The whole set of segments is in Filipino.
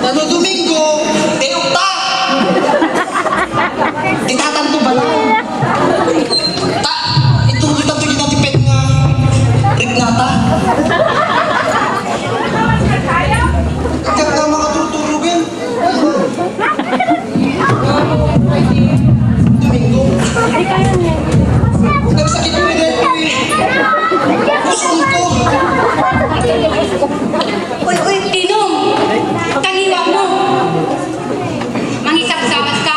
Ano Domingo, Eukta! Titatanto ba lang? Itong itatugin natin pet nga. Rignata. Agad na mga turutulugin. Domingo. Nagsakit mo rin ito eh. Gusto ko. Uy, Tinong! Kanina mo! Mangisap-sapas ka?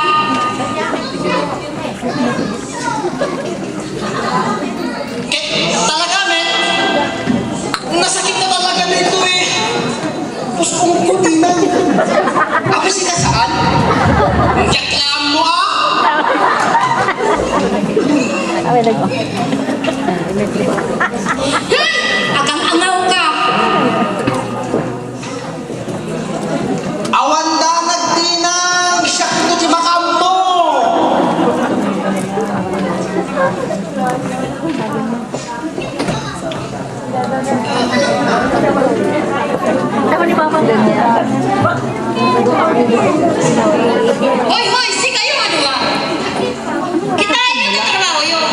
Talaga, men. Nasakit na talaga nito eh. Gusto ko din na. Ako sila saan? Yaklam mo ah! Akang angaw ka! Awanda nagtinang siyak ko di makammo. Hoy, si kayo ano ba? Kita yun na trabaho yun.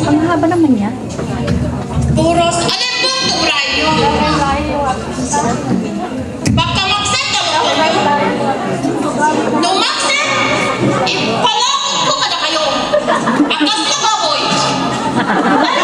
Ang haba naman niya. Puros, ano yung buong burayo? Baka makset na mo kayo. Nung makset, ipalakot ko ka na kayo. Akas na ka, boy. Ano